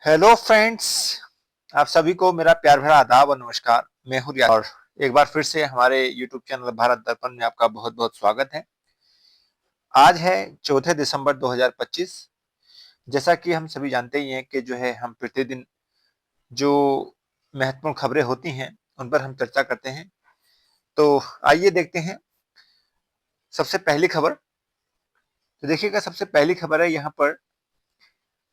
Hello friends. आप सभी को मेरा प्यार भरा आदाब और नमस्कार। मैं हूं रियाज और एक बार फिर से हमारे यूट्यूब चैनल भारत दर्पण में आपका बहुत बहुत स्वागत है। आज है 4 दिसंबर 2025। जैसा कि हम सभी जानते ही हैं कि जो है हम प्रतिदिन जो महत्वपूर्ण खबरें होती हैं उन पर हम चर्चा करते हैं। तो आइए देखते हैं सबसे पहली खबर। तो देखिएगा, सबसे पहली खबर है यहाँ पर।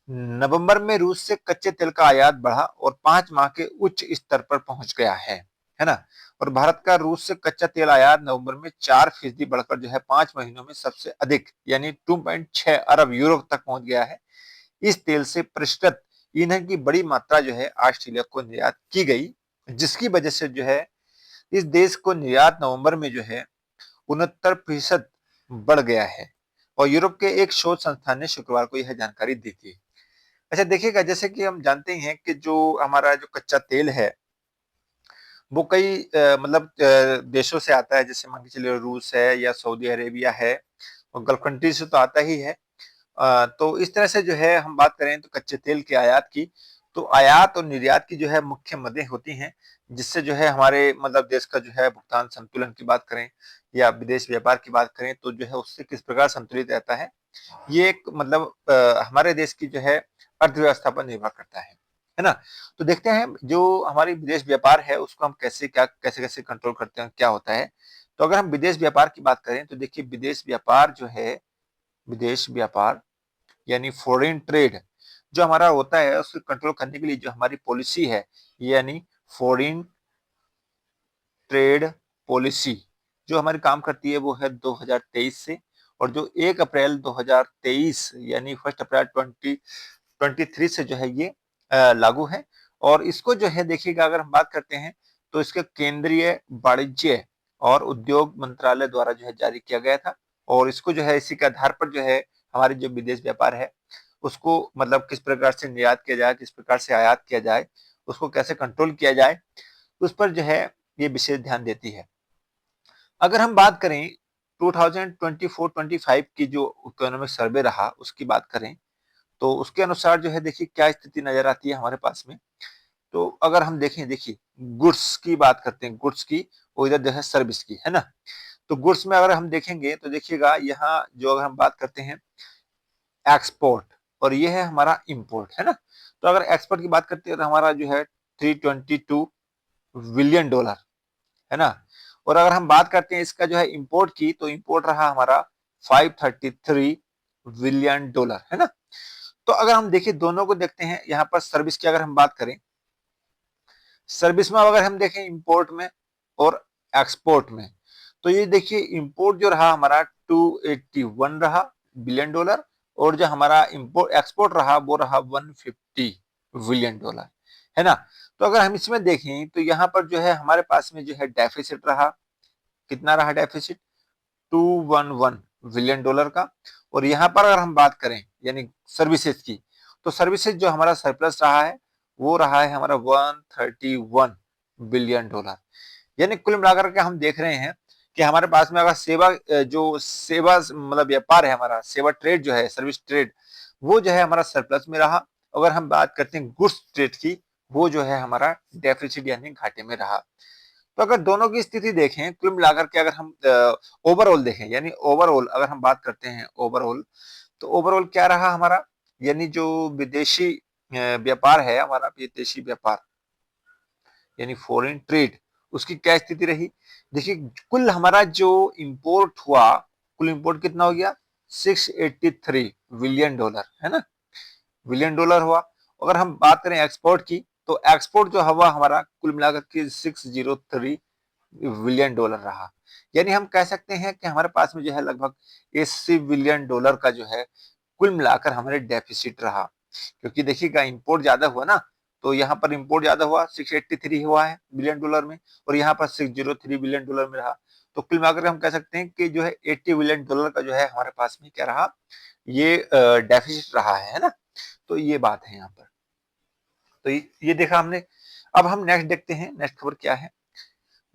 नवंबर में रूस से कच्चे तेल का आयात बढ़ा और 5 माह के उच्च स्तर पर पहुंच गया है ना। और भारत का रूस से कच्चा तेल आयात नवंबर में 4% बढ़कर जो है 5 महीनों में सबसे अधिक यानी 2.6 अरब यूरो तक पहुंच गया है। इस तेल से परिष्कृत ईंधन की बड़ी मात्रा जो है ऑस्ट्रेलिया को निर्यात की गई, जिसकी वजह से जो है इस देश को निर्यात नवंबर में जो है 69% बढ़ गया है। और यूरोप के एक शोध संस्थान ने शुक्रवार को यह जानकारी दी थी। अच्छा देखिएगा, जैसे कि हम जानते ही हैं कि जो हमारा जो कच्चा तेल है वो कई मतलब देशों से आता है। जैसे मान के चलिए रूस है या सऊदी अरेबिया है और गल्फ कंट्री से तो आता ही है। तो इस तरह से जो है हम बात करें तो कच्चे तेल के आयात की, तो आयात और निर्यात की जो है मुख्य मदें होती हैं, जिससे जो है हमारे मतलब देश का जो है भुगतान संतुलन की बात करें या विदेश व्यापार की बात करें तो जो है उससे किस प्रकार संतुलित रहता है, ये एक मतलब हमारे देश की जो है अर्थव्यवस्था पर निर्भर करता है ना। तो देखते हैं जो हमारी विदेश व्यापार है उसको हम कैसे कंट्रोल करते हैं, क्या होता है। तो अगर हम विदेश व्यापार की बात करें तो देखिए, विदेश व्यापार जो है, विदेश व्यापार यानी फॉरेन ट्रेड जो हमारा होता है उसको कंट्रोल करने के लिए जो हमारी पॉलिसी है, यानी फॉरेन ट्रेड पॉलिसी जो हमारी काम करती है वो है 2023 से। और जो 1 अप्रैल 2023 यानी 1 अप्रैल 2023 से जो है ये लागू है। और इसको जो है देखिएगा, अगर हम बात करते हैं तो इसके केंद्रीय वाणिज्य और उद्योग मंत्रालय द्वारा जो है जारी किया गया था। और इसको जो है इसी के आधार पर जो है हमारी जो विदेश व्यापार है उसको मतलब किस प्रकार से निर्यात किया जाए, किस प्रकार से आयात किया जाए, उसको कैसे कंट्रोल किया जाए, उस पर जो है ये विशेष ध्यान देती है। अगर हम बात करें 2024-25 की जो इकोनॉमिक सर्वे रहा उसकी बात करें तो उसके अनुसार जो है देखिए क्या स्थिति नजर आती है हमारे पास में। तो अगर हम देखें, देखिए गुड्स की बात करते हैं, गुड्स की और इधर जो है सर्विस की, है ना। तो गुड्स में अगर हम देखेंगे तो देखिएगा यहाँ जो अगर हम बात करते हैं एक्सपोर्ट और ये है हमारा इंपोर्ट, है ना। तो अगर एक्सपोर्ट की बात करते हैं तो हमारा जो है 322 बिलियन डॉलर, है ना। और अगर हम बात करते हैं इसका जो है इंपोर्ट की, तो इंपोर्ट रहा हमारा 533 बिलियन डॉलर, है ना। तो अगर हम देखिए दोनों को देखते हैं, यहाँ पर सर्विस की अगर हम बात करें, सर्विस में अगर हम देखें इंपोर्ट में और एक्सपोर्ट में, तो ये देखिए इंपोर्ट जो रहा हमारा 281 रहा बिलियन डॉलर और जो हमारा इंपोर्ट एक्सपोर्ट रहा वो रहा 150 बिलियन डॉलर, है ना। तो अगर हम इसमें देखें तो यहाँ पर जो है हमारे पास में जो है डेफिसिट रहा, कितना रहा डेफिसिट, 211 बिलियन डॉलर का। और यहाँ पर अगर हम बात करें यानी सर्विसेज की, तो सर्विसेज जो हमारा सरप्लस रहा है वो रहा है हमारा 131 बिलियन डॉलर। यानी कुल मिलाकर के हम देख रहे हैं कि हमारे पास में अगर सेवा जो सेवा मतलब व्यापार है, हमारा सेवा ट्रेड जो है, सर्विस ट्रेड, वो जो है हमारा सरप्लस में रहा। अगर हम बात करते हैं गुड्स ट्रेड की, वो जो है हमारा डेफिसिट यानी घाटे में रहा। तो अगर दोनों की स्थिति देखें कुल मिलाकर के, अगर हम ओवरऑल देखें यानी ओवरऑल अगर हम बात करते हैं ओवरऑल, तो ओवरऑल क्या रहा हमारा, यानी जो विदेशी व्यापार है हमारा, विदेशी व्यापार यानी फॉरेन ट्रेड, उसकी क्या स्थिति रही। देखिए कुल हमारा जो इंपोर्ट हुआ, कुल इंपोर्ट कितना हो गया, 683 बिलियन डॉलर, है ना, बिलियन डॉलर हुआ। अगर हम बात करें एक्सपोर्ट की, तो एक्सपोर्ट जो हुआ हमारा कुल मिलाकर के 603 बिलियन डॉलर रहा। यानी हम कह सकते हैं कि हमारे पास में जो है लगभग 80 बिलियन डॉलर का जो है कुल मिलाकर हमारे डेफिसिट रहा। क्योंकि देखिएगा इंपोर्ट ज्यादा हुआ ना, तो यहाँ पर इंपोर्ट ज्यादा हुआ, 683 हुआ है बिलियन डॉलर में, और यहाँ पर 603 बिलियन डॉलर में रहा। तो कुल मिलाकर हम कह सकते हैं कि जो है 80 बिलियन डॉलर का जो है हमारे पास में क्या रहा, ये डेफिसिट रहा है ना। तो ये बात है यहाँ पर। तो ये देखा हमने। अब हम नेक्स्ट देखते हैं, नेक्स्ट खबर क्या है।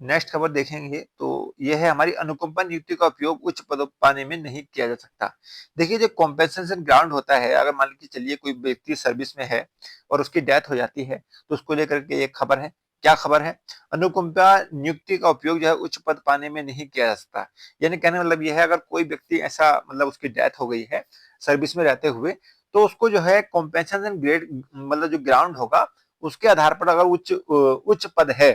नेक्स्ट खबर देखेंगे तो यह है हमारी अनुकंपा नियुक्ति का उपयोग उच्च पद पाने में नहीं किया जा सकता। देखिए जो कॉम्पेंसेशन ग्राउंड होता है, अगर मान लीजिए चलिए कोई व्यक्ति सर्विस में है और उसकी डेथ हो जाती है तो उसको लेकर के एक खबर है। क्या खबर है? अनुकंपा नियुक्ति का उपयोग जो है उच्च पद पाने में नहीं किया जा सकता। यानी कहने का मतलब यह है, अगर कोई व्यक्ति ऐसा मतलब उसकी डेथ हो गई है सर्विस में रहते हुए, तो उसको जो है कॉम्पेंसेशन ग्रेड मतलब जो ग्राउंड होगा उसके आधार पर अगर उच्च पद है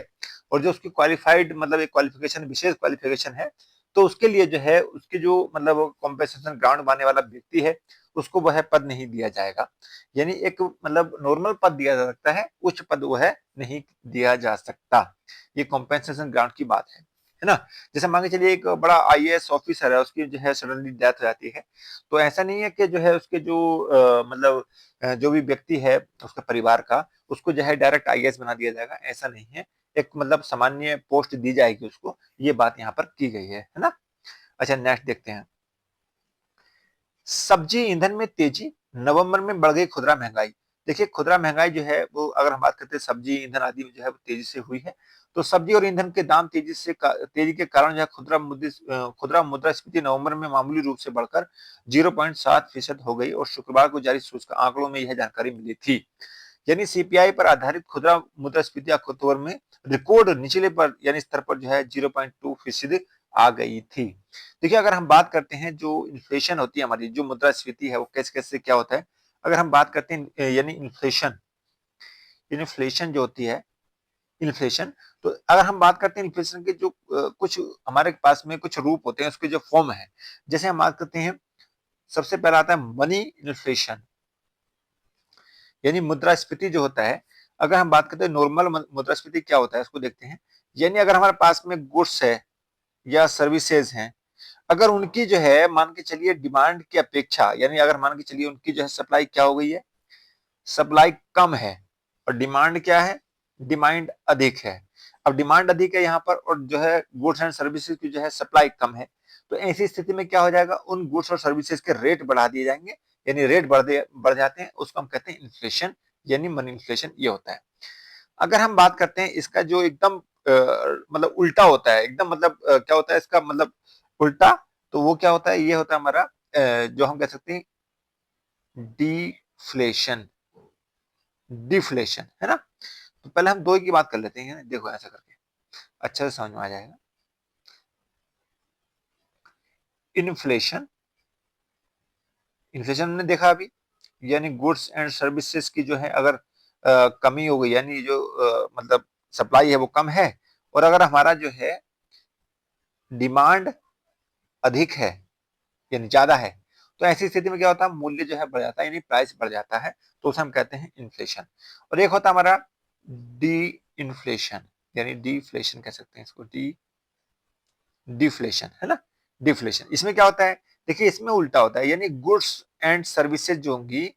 और जो उसकी क्वालिफाइड मतलब एक क्वालिफिकेशन विशेष क्वालिफिकेशन है, तो उसके लिए जो है उसके जो मतलब कॉम्पेंसेशन ग्राउंड मानने वाला व्यक्ति है उसको वह पद नहीं दिया जाएगा। यानी एक मतलब नॉर्मल पद दिया जा सकता है, उच्च पद वह नहीं दिया जा सकता। ये कॉम्पेंसेशन ग्राउंड की बात है ना? जैसे मान के चलिए एक बड़ा आईएएस ऑफिसर है, उसकी जो है सडनली डेथ हो जाती है, तो ऐसा नहीं है कि जो है उसके जो मतलब जो भी व्यक्ति है उसके परिवार का, उसको जो है डायरेक्ट आईएएस बना दिया जाएगा, ऐसा नहीं है। एक मतलब सामान्य पोस्ट दी जाएगी उसको, ये बात यहाँ पर की गई है ना? अच्छा नेक्स्ट देखते हैं। सब्जी ईंधन में तेजी, नवंबर में बढ़ गई खुदरा महंगाई। देखिए खुदरा महंगाई जो है वो अगर हम बात करते हैं सब्जी ईंधन आदि में जो है वो तेजी से हुई है। तो सब्जी और ईंधन के दाम तेजी के कारण जो है खुदरा मुद्रास्फीति नवंबर में मामूली रूप से बढ़कर 0.7% हो गई और शुक्रवार को जारी सूचकांक आंकड़ों में यह जानकारी मिली थी। यानी सीपीआई पर आधारित खुदरा मुद्रास्फीति अक्टूबर में रिकॉर्ड निचले पर यानी स्तर पर जो है 0.2% आ गई थी। देखिए अगर हम बात करते हैं जो इन्फ्लेशन होती है हमारी जो मुद्रास्फीति है वो कैसे क्या होता है। अगर हम बात करते हैं यानी इन्फ्लेशन इन्फ्लेशन जो होती है इन्फ्लेशन, तो अगर हम बात करते हैं इन्फ्लेशन के जो कुछ हमारे पास में कुछ रूप होते हैं उसके जो फॉर्म है। जैसे हम बात करते हैं, सबसे पहला आता है मनी इन्फ्लेशन यानी मुद्रास्फीति जो होता है। अगर हम बात करते हैं नॉर्मल मुद्रास्फीति क्या होता है उसको देखते हैं। यानी अगर हमारे पास में गुड्स है या सर्विसेज हैं, अगर उनकी जो है मान के चलिए डिमांड की अपेक्षा, यानी अगर मान के चलिए उनकी जो है सप्लाई क्या हो गई है, सप्लाई कम है और डिमांड क्या है, डिमांड अधिक है। अब डिमांड अधिक है यहाँ पर और जो है गुड्स एंड सर्विसेज की जो है सप्लाई कम है, तो ऐसी स्थिति में क्या हो जाएगा, उन गुड्स और सर्विसेज के रेट बढ़ा दिए जाएंगे। यानी रेट बढ़ जाते हैं, उसको हम कहते हैं इन्फ्लेशन यानी मनी इन्फ्लेशन ये होता है। अगर हम बात करते हैं इसका जो एकदम मतलब उल्टा होता है, एकदम मतलब क्या होता है इसका मतलब उल्टा, तो वो क्या होता है, ये होता है हमारा जो हम कह सकते हैं डिफ्लेशन। डिफ्लेशन है ना? तो पहले हम दो की बात कर लेते हैं, देखो ऐसा करके अच्छा से समझ में आ जाएगा। इन्फ्लेशन, इन्फ्लेशन हमने देखा अभी, यानी गुड्स एंड सर्विसेज की जो है अगर कमी हो गई, यानी जो मतलब सप्लाई है वो कम है और अगर हमारा जो है डिमांड अधिक है यानी ज्यादा है, तो ऐसी स्थिति में क्या होता है, मूल्य जो है बढ़ जाता है यानी प्राइस बढ़ जाता है, तो उसे हम कहते हैं इन्फ्लेशन। और एक होता है हमारा डी इन्फ्लेशन यानी डिफ्लेशन कह सकते हैं इसको, डिफ्लेशन है ना? डिफ्लेशन इसमें क्या होता है, देखिए इसमें उल्टा होता है, यानी गुड्स एंड सर्विसेज जो होंगी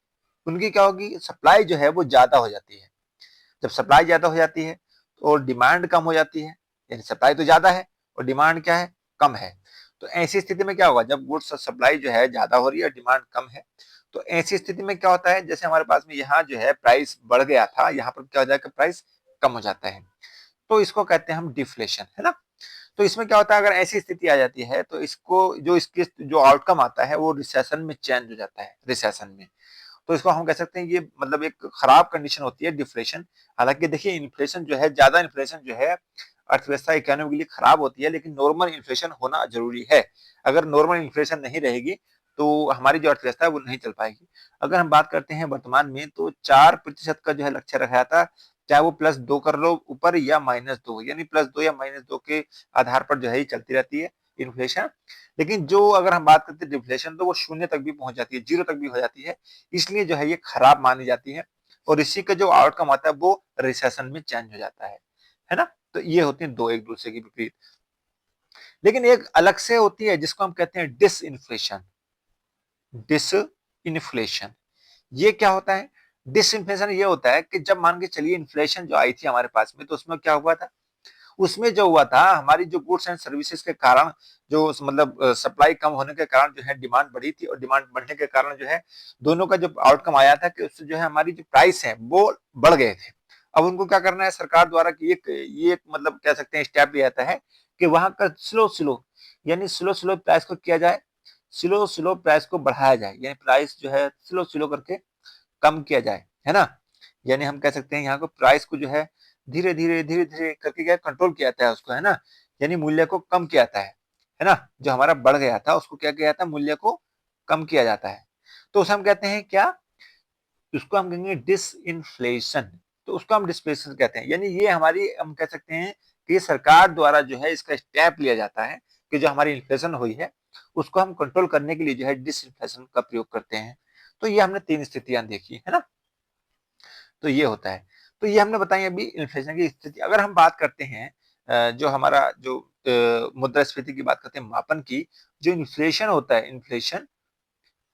उनकी क्या होगी, सप्लाई जो है वो ज्यादा हो जाती है। जब सप्लाई ज्यादा हो जाती है तो डिमांड कम हो जाती है, यानी सप्लाई तो ज्यादा है और डिमांड क्या है, कम है। तो ऐसी स्थिति में क्या होगा, जब गुड्स सप्लाई जो है ज्यादा हो रही है डिमांड कम है, तो ऐसी स्थिति में क्या होता है, जैसे हमारे पास में यहाँ जो है प्राइस बढ़ गया था, यहाँ पर क्या हो जाएगा, प्राइस कम हो जाता है, तो इसको कहते हैं हम डिफ्लेशन है ना? तो इसमें क्या होता है, अगर ऐसी स्थिति आ जाती है तो इसको जो इसके जो आउटकम आता है वो रिसेशन में चेंज हो जाता है, रिसेशन में। तो इसको हम कह सकते हैं ये मतलब एक खराब कंडीशन होती है डिफ्लेशन। हालांकि देखिए इन्फ्लेशन जो है, ज्यादा इन्फ्लेशन जो है अर्थव्यवस्था इकोनॉमी के लिए खराब होती है, लेकिन नॉर्मल इन्फ्लेशन होना जरूरी है। अगर नॉर्मल इन्फ्लेशन नहीं रहेगी तो हमारी जो अर्थव्यवस्था है वो नहीं चल पाएगी। अगर हम बात करते हैं वर्तमान में, तो 4% का जो है लक्ष्य रखा था, चाहे वो +2 कर लो ऊपर या -2, यानी +2 या -2 के आधार पर जो है ये चलती रहती है इन्फ्लेशन। लेकिन जो अगर हम बात करते हैं डिफ्लेशन, तो वो शून्य तक भी पहुंच जाती है, जीरो तक भी हो जाती है। इसलिए जो है ये खराब मानी जाती है और इसी का जो आउटकम आता है वो रिसेशन में चेंज हो जाता है ना? तो ये होती है दो एक दूसरे की विपरीत। लेकिन एक अलग से होती है जिसको हम कहते हैं डिस इन्फ्लेशन। डिस इन्फ्लेशन ये क्या होता है? डिस इन्फ्लेशन ये होता है कि जब मान के चलिए इन्फ्लेशन जो आई थी हमारे पास में, तो उसमें क्या हुआ था, उसमें जो हुआ था हमारी जो गुड्स एंड सर्विसेज के कारण जो मतलब सप्लाई कम होने के कारण जो है डिमांड बढ़ी थी और डिमांड बढ़ने के कारण जो है दोनों का जो आउटकम आया था कि उससे जो है हमारी जो प्राइस है वो बढ़ गए थे। अब उनको क्या करना है सरकार द्वारा कि ये एक मतलब कह सकते हैं स्टेप लिया जाता है कि वहां का स्लो स्लो यानी स्लो स्लो प्राइस को किया जाए, स्लो स्लो प्राइस को बढ़ाया जाए, यानी प्राइस जो है स्लो स्लो करके कम किया जाए, है ना। यानी हम कह सकते हैं यहाँ को प्राइस को जो है धीरे धीरे करके क्या कंट्रोल किया जाता है उसको, है ना। यानी मूल्य को कम किया जाता है ना। जो हमारा बढ़ गया था उसको क्या किया जाता है, मूल्य को कम किया जाता है। तो उसे हम कहते हैं क्या, उसको हम कहेंगे डिसइंफ्लेशन। तो उसको हम डिसइंफ्लेशन कहते हैं, यानी ये हमारी हम कह सकते हैं कि सरकार द्वारा जो है इसका स्टेप लिया जाता है कि जो हमारी इन्फ्लेशन हुई है उसको हम कंट्रोल करने के लिए जो है डिसइंफ्लेशन का प्रयोग करते हैं। तो ये हमने 3 स्थितियां देखी, है ना। तो ये होता है। तो ये हमने बताई अभी इन्फ्लेशन की स्थिति। अगर हम बात करते हैं जो हमारा जो मुद्रास्फीति की बात करते हैं मापन की, जो इन्फ्लेशन होता है, इन्फ्लेशन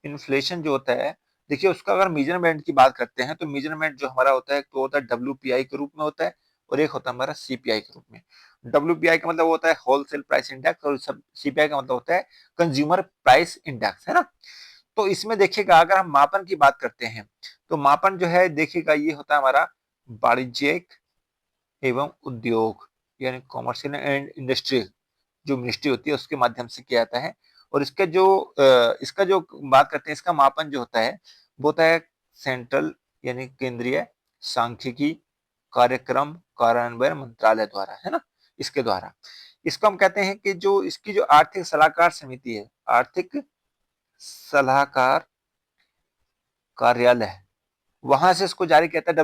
इन्फ्लेशन जो होता है, देखिए उसका अगर मेजरमेंट की बात करते हैं तो मेजरमेंट जो हमारा होता है तो होता है डब्ल्यूपीआई के रूप में होता है और एक होता है हमारा सीपीआई के रूप में। डब्ल्यूपीआई का मतलब होता है होलसेल प्राइस इंडेक्स और सब सीपीआई का मतलब होता है कंज्यूमर प्राइस इंडेक्स, है ना। तो इसमें देखिएगा अगर हम मापन की बात करते हैं तो मापन जो है देखिएगा ये होता है हमारा वाणिज्यिक एवं उद्योग यानी कॉमर्शियल एंड इंडस्ट्रियल जो मिनिस्ट्री होती है उसके माध्यम से किया जाता है। और इसका जो बात करते हैं इसका मापन जो होता है वो होता है सेंट्रल यानी केंद्रीय सांख्यिकी कार्यक्रम कार्यान्वयन मंत्रालय द्वारा, है ना, इसके द्वारा। इसको हम कहते हैं कि जो इसकी जो आर्थिक सलाहकार समिति है, आर्थिक सलाहकार कार्यालय, वहां से इसको जारी किया था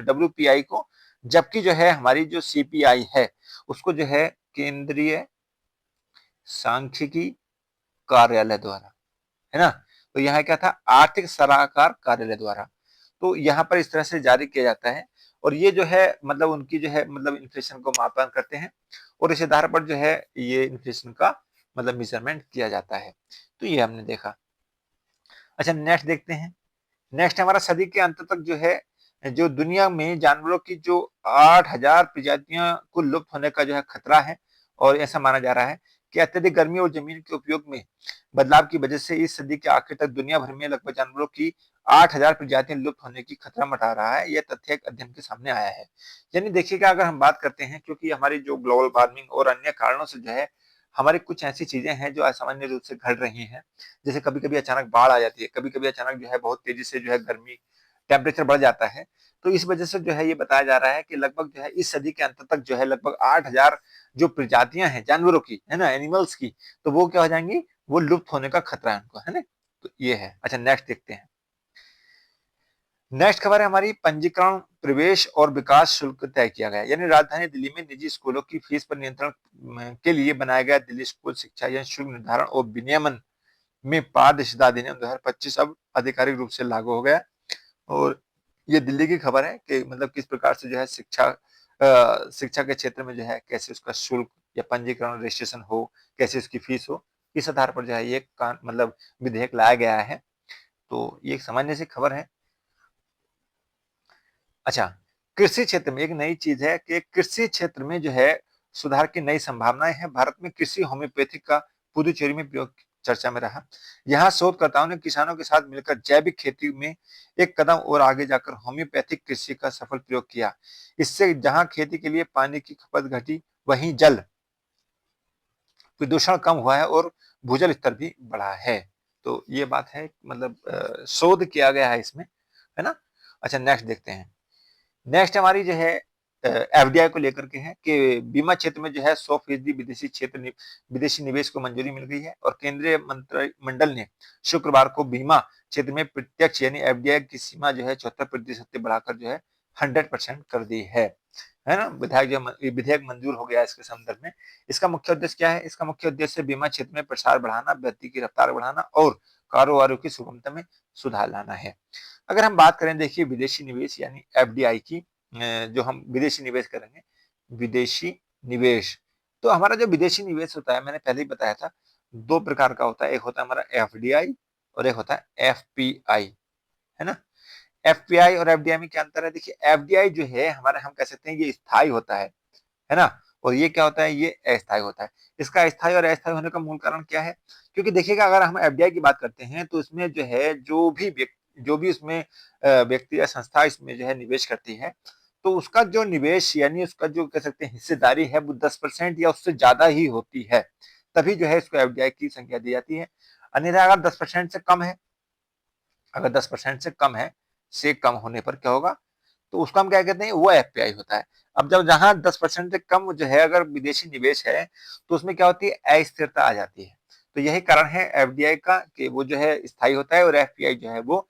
डब्ल्यूपीआई को। जबकि जो है हमारी जो सीपीआई है उसको जो है केंद्रीय सांख्यिकी कार्यालय द्वारा, है ना। तो यहाँ क्या था, आर्थिक सलाहकार कार्यालय द्वारा। तो यहाँ पर इस तरह से जारी किया जाता है और ये जो है मतलब उनकी जो है मतलब इन्फ्लेशन को मापन करते हैं और इस आधार पर जो है ये इन्फ्लेशन का मतलब मेजरमेंट किया जाता है। तो ये हमने देखा। अच्छा नेक्स्ट देखते हैं। नेक्स्ट हमारा सदी के अंत तक जो है जो दुनिया में जानवरों की जो 8,000 प्रजातियां को लुप्त होने का जो है खतरा है। और ऐसा माना जा रहा है कि अत्यधिक गर्मी और जमीन के उपयोग में बदलाव की वजह से इस सदी के आखिर तक दुनिया भर में लगभग जानवरों की 8,000 प्रजातियां लुप्त होने की खतरा मंडरा रहा है। यह तथ्य एक अध्ययन के सामने आया है। यानी देखिएगा अगर हम बात करते हैं क्योंकि हमारी जो ग्लोबल वार्मिंग और अन्य कारणों से जो है हमारी कुछ ऐसी चीजें हैं जो असामान्य रूप से घट रही हैं। जैसे कभी कभी अचानक बाढ़ आ जाती है, कभी कभी अचानक जो है बहुत तेजी से जो है गर्मी टेम्परेचर बढ़ जाता है। तो इस वजह से जो है ये बताया जा रहा है कि लगभग जो है इस सदी के अंत तक जो है लगभग 8,000 जो प्रजातियां हैं जानवरों की, है ना, एनिमल्स की, तो वो क्या हो जाएंगी, वो लुप्त होने का खतरा है उनको, है ना। तो ये है। अच्छा नेक्स्ट देखते हैं। नेक्स्ट खबर है हमारी पंजीकरण प्रवेश और विकास शुल्क तय किया गया। यानी राजधानी दिल्ली में निजी स्कूलों की फीस पर नियंत्रण के लिए बनाया गया दिल्ली स्कूल शिक्षा या शुल्क निर्धारण और विनियमन में पारदर्शिता अधिनियम 2025 अब आधिकारिक रूप से लागू हो गया। और ये दिल्ली की खबर है कि मतलब किस प्रकार से जो है शिक्षा के क्षेत्र में जो है कैसे उसका शुल्क या पंजीकरण रजिस्ट्रेशन हो, कैसे उसकी फीस हो, इस आधार पर जो है ये मतलब विधेयक लाया गया है। तो ये एक सामान्य सी खबर है। अच्छा, कृषि क्षेत्र में एक नई चीज है कि कृषि क्षेत्र में जो है सुधार की नई संभावनाएं हैं। भारत में कृषि होम्योपैथिक का पुदुचेरी में प्रयोग चर्चा में रहा। यहाँ शोधकर्ताओं ने किसानों के साथ मिलकर जैविक खेती में एक कदम और आगे जाकर होम्योपैथिक कृषि का सफल प्रयोग किया। इससे जहां खेती के लिए पानी की खपत घटी, वहीं जल प्रदूषण कम हुआ है और भूजल स्तर भी बढ़ा है। तो ये बात है, मतलब शोध किया गया है इसमें, है ना। अच्छा नेक्स्ट देखते हैं। नेक्स्ट हमारी जो है एफडीआई को लेकर के है कि बीमा क्षेत्र में जो है 100% विदेशी निवेश को मंजूरी मिल गई है। और केंद्रीय मंत्रिमंडल ने शुक्रवार को बीमा क्षेत्र में प्रत्यक्ष यानी एफडीआई की सीमा जो है 74% से बढ़ाकर जो है 100% कर दी है ना। विधेयक मंजूर हो गया इसके संदर्भ में। इसका मुख्य उद्देश्य क्या है, इसका मुख्य उद्देश्य बीमा क्षेत्र में प्रसार बढ़ाना, वृद्धि की रफ्तार बढ़ाना और कारोबारों की सुगमता में सुधार लाना है। अगर हम बात करें देखिए विदेशी निवेश यानी एफडीआई की, जो हम विदेशी निवेश करेंगे, विदेशी निवेश, तो हमारा जो विदेशी निवेश होता है मैंने पहले ही बताया था 2 प्रकार का होता है। एक होता है हमारा एफडीआई और एक होता है एफपीआई, है ना। एफपीआई और एफडीआई में क्या अंतर है, देखिए एफडीआई जो है हमारा हम कह सकते हैं ये स्थायी होता है ना। और ये क्या होता है, ये अस्थायी होता है। इसका अस्थायी और अस्थायी होने का मूल कारण क्या है, क्योंकि देखिएगा अगर हम एफडीआई की बात करते हैं तो इसमें जो है जो भी उसमें व्यक्ति या संस्था इसमें जो है निवेश करती है तो उसका जो निवेश यानी उसका जो कह सकते हैं हिस्सेदारी है वो 10% या उससे ज्यादा ही होती है, तभी जो है इसको एफडीआई की संख्या दी जाती है। अन्यथा अगर 10% से कम है, अगर 10% से कम होने पर क्या होगा, तो उसको हम क्या कहते हैं, वो एफपीआई होता है। अब जब जहां 10% से कम जो है अगर विदेशी निवेश है, तो उसमें क्या होती है, अस्थिरता आ जाती है। तो यही कारण है एफडीआई का कि वो जो है स्थायी होता है और एफपीआई जो है वो